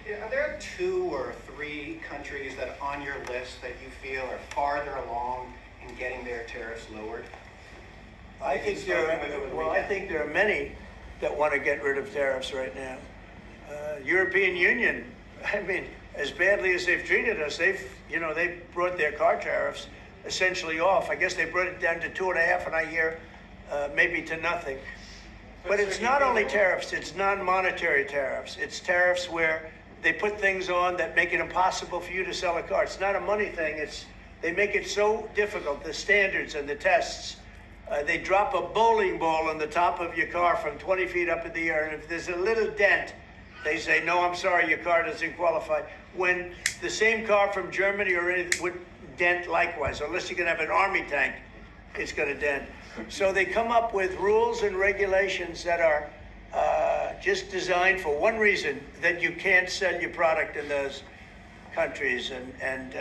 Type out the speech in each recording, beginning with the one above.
Yeah, are there 2 or 3 countries that are on your list that you feel are farther along in getting their tariffs lowered? I think there are many that want to get rid of tariffs right now. European Union, I mean, as badly as they've treated us, they've brought their car tariffs essentially off. I guess they brought it down to 2.5, and I hear maybe to nothing. But it's not only tariffs, it's non-monetary tariffs. It's tariffs where they put things on that make it impossible for you to sell a car. It's not a money thing. They make it so difficult, the standards and the tests. They drop a bowling ball on the top of your car from 20 feet up in the air, and if there's a little dent, they say, no, I'm sorry, your car doesn't qualify. When the same car from Germany or anything would dent likewise, unless you can have an army tank, it's going to dent. So they come up with rules and regulations that are just designed for one reason, that you can't sell your product in those countries, and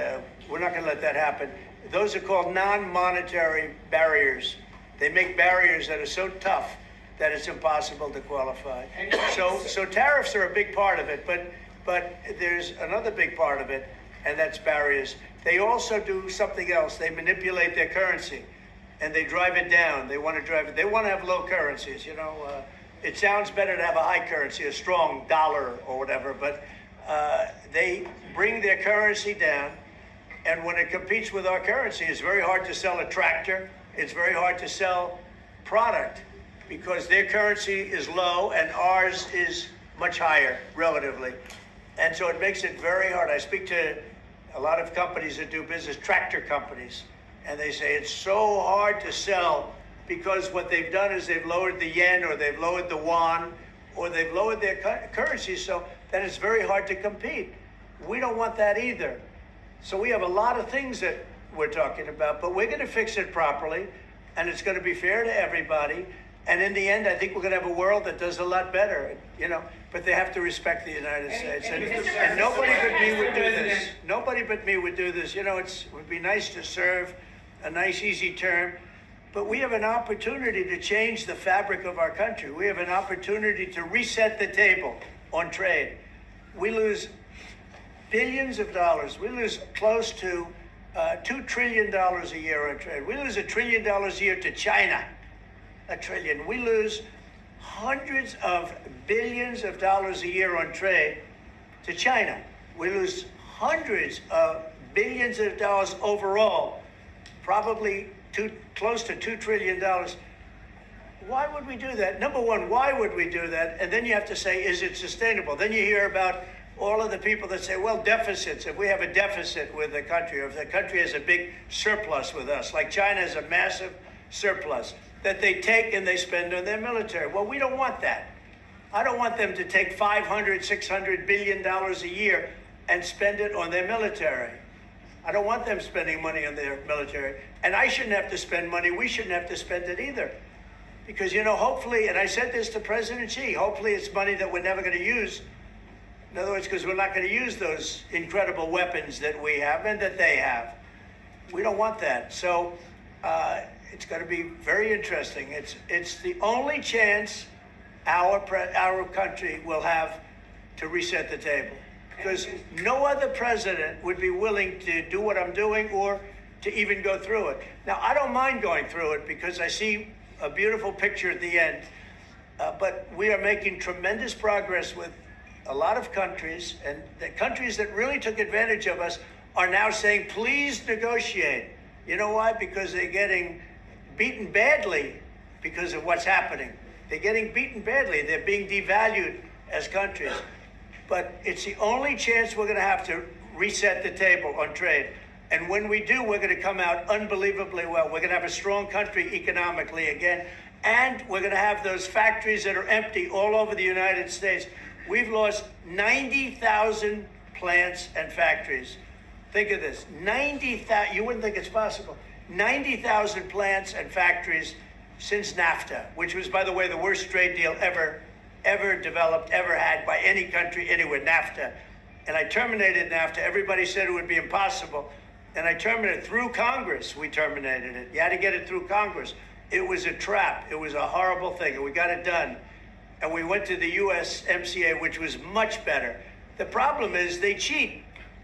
we're not going to let that happen. Those are called non-monetary barriers. They make barriers that are so tough that it's impossible to qualify. So tariffs are a big part of it, but there's another big part of it, and that's barriers. They also do something else. They manipulate their currency, and they drive it down. They want to have low currencies. It sounds better to have a high currency, a strong dollar or whatever, but they bring their currency down, and when it competes with our currency, it's very hard to sell a tractor. It's very hard to sell product because their currency is low and ours is much higher relatively. And so it makes it very hard. I speak to a lot of companies that do business, tractor companies, and they say it's so hard to sell because what they've done is they've lowered the yen, or they've lowered the yuan, or they've lowered their currency, so that it's very hard to compete. We don't want that either. So we have a lot of things that we're talking about, but we're going to fix it properly, and it's going to be fair to everybody. And in the end, I think we're going to have a world that does a lot better, but they have to respect the United States. And nobody but me would do this. Nobody but me would do this. It would be nice to serve, a nice, easy term. But we have an opportunity to change the fabric of our country. We have an opportunity to reset the table on trade. We lose billions of dollars. We lose close to $2 trillion a year on trade. We lose $1 trillion a year to China. $1 trillion. We lose hundreds of billions of dollars a year on trade to China. We lose hundreds of billions of dollars overall, probably close to $2 trillion. Why would we do that? Number one, why would we do that? And then you have to say, is it sustainable? Then you hear about all of the people that say, well, deficits. If we have a deficit with the country, or if the country has a big surplus with us, like China has a massive surplus, that they take and they spend on their military. Well, we don't want that. I don't want them to take $500, $600 billion a year and spend it on their military. I don't want them spending money on their military. And I shouldn't have to spend money. We shouldn't have to spend it either. Because, hopefully, and I said this to President Xi, hopefully it's money that we're never going to use. In other words, because we're not going to use those incredible weapons that we have and that they have. We don't want that. So it's going to be very interesting. It's the only chance our country will have to reset the table. Because no other president would be willing to do what I'm doing or to even go through it. Now, I don't mind going through it because I see a beautiful picture at the end. But we are making tremendous progress with a lot of countries, and the countries that really took advantage of us are now saying, please negotiate. You know why? Because they're getting beaten badly because of what's happening. They're getting beaten badly. They're being devalued as countries. But it's the only chance we're going to have to reset the table on trade. And when we do, we're going to come out unbelievably well. We're going to have a strong country economically again. And we're going to have those factories that are empty all over the United States. We've lost 90,000 plants and factories. Think of this, 90,000, you wouldn't think it's possible. 90,000 plants and factories since NAFTA, which was, by the way, the worst trade deal ever developed, ever had by any country anywhere, NAFTA. And I terminated NAFTA. Everybody said it would be impossible. And I terminated it through Congress. We terminated it. You had to get it through Congress. It was a trap. It was a horrible thing. And we got it done. And we went to the USMCA, which was much better. The problem is they cheat.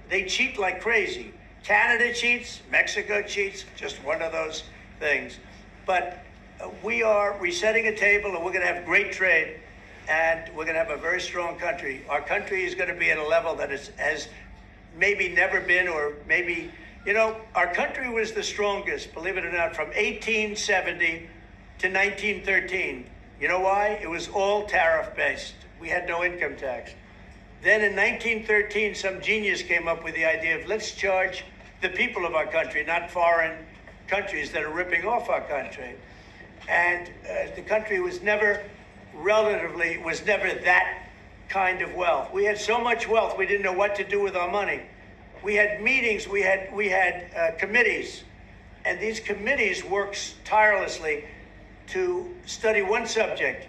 They cheat like crazy. Canada cheats, Mexico cheats, just one of those things. But we are resetting a table, and we're going to have great trade, and we're going to have a very strong country. Our country is going to be at a level that has maybe never been, or maybe, our country was the strongest, believe it or not, from 1870 to 1913. You know why? It was all tariff-based. We had no income tax. Then in 1913, some genius came up with the idea of let's charge the people of our country, not foreign countries that are ripping off our country. And the country was never that kind of wealth. We had so much wealth, we didn't know what to do with our money. We had meetings, we had committees, and these committees worked tirelessly to study one subject.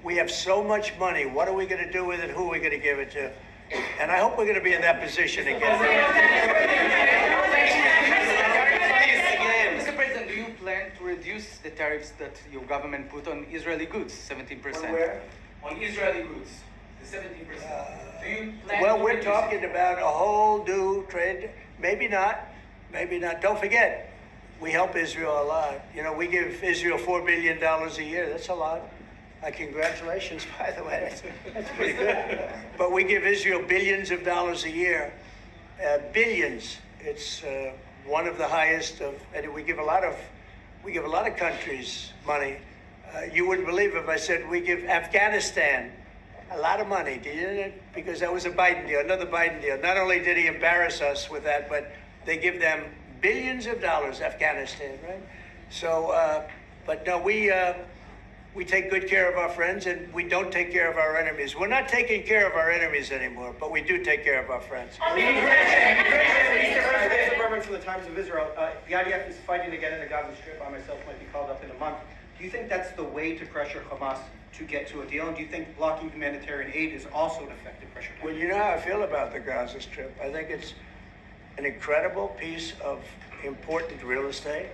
We have so much money. What are we going to do with it? Who are we going to give it to? And I hope we're going to be in that position again. Mr. President, do you plan to reduce the tariffs that your government put on Israeli goods, 17%? On where? On Israeli goods, the 17%. Do you plan Well, to we're reduce talking about a whole new trade. Maybe not. Maybe not. Don't forget, we help Israel a lot. We give Israel $4 billion a year. That's a lot. Congratulations, by the way. That's pretty good. But we give Israel billions of dollars a year. Billions. It's one of the highest of, and we give a lot of countries money. You wouldn't believe if I said we give Afghanistan a lot of money, didn't it? Because that was a Biden deal, another Biden deal. Not only did he embarrass us with that, but they give them billions of dollars, Afghanistan, right? So, but no, we take good care of our friends, and we don't take care of our enemies. We're not taking care of our enemies anymore, but we do take care of our friends. Mr. Berman from the Times of Israel. The IDF is fighting again in the Gaza Strip. I myself might be called up in a month. Do you think that's the way to pressure Hamas to get to a deal? And do you think blocking humanitarian aid is also an effective pressure tactic? Well, you know how I feel about the Gaza Strip. I think it's an incredible piece of important real estate,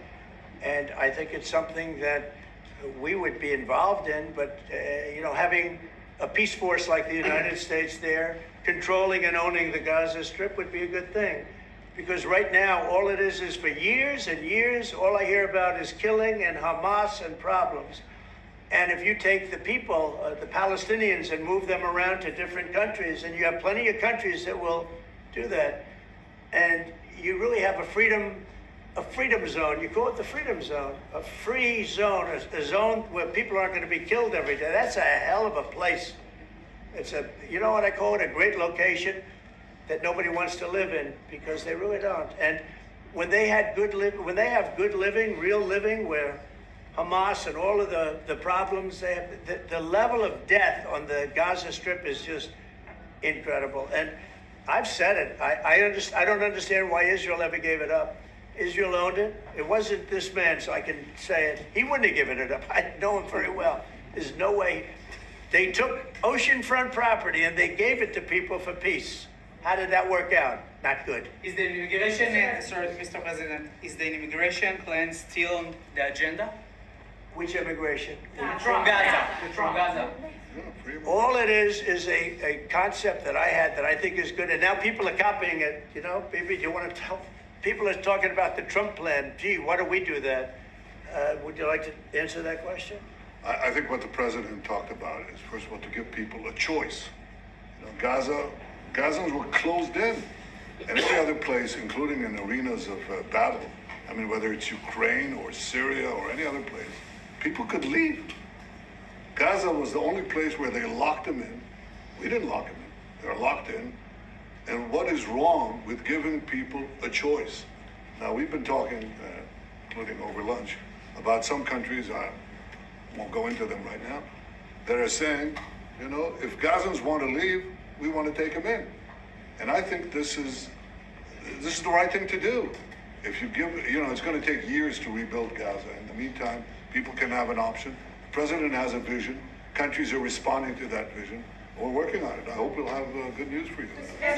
and I think it's something that we would be involved in, but having a peace force like the United States there, controlling and owning the Gaza Strip would be a good thing. Because right now, all it is for years and years, all I hear about is killing and Hamas and problems. And if you take the people, the Palestinians, and move them around to different countries, and you have plenty of countries that will do that, and you really have a freedom zone. You call it the freedom zone, a free zone, a zone where people aren't going to be killed every day. That's a hell of a place. It's you know what I call it, a great location that nobody wants to live in, because they really don't. And when they have good living, real living, where Hamas and all of the problems they have, the level of death on the Gaza Strip is just incredible. And I've said it. I don't understand why Israel ever gave it up. Israel owned it. It wasn't this man, so I can say it. He wouldn't have given it up. I know him very well. There's no way. They took oceanfront property and they gave it to people for peace. How did that work out? Not good. Is the immigration, sorry, Mr. President, is the immigration plan still on the agenda? Which immigration? From Gaza. From Gaza. All it is a concept that I had that I think is good, and now people are copying it. Maybe you want to tell. People are talking about the Trump plan. Gee, why do we do that? Would you like to answer that question? I think what the president talked about is, first of all, to give people a choice. Gazans were closed in. And every other place, including in arenas of battle, whether it's Ukraine or Syria or any other place, people could leave. Gaza was the only place where they locked them in. We didn't lock them in. They're locked in. And what is wrong with giving people a choice? Now, we've been talking, including over lunch, about some countries, I won't go into them right now, that are saying, if Gazans want to leave, we want to take them in. And I think this is the right thing to do. If you give, it's going to take years to rebuild Gaza. In the meantime, people can have an option. The president has a vision. Countries are responding to that vision. We're working on it. I hope we'll have good news for you. I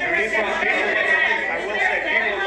will say people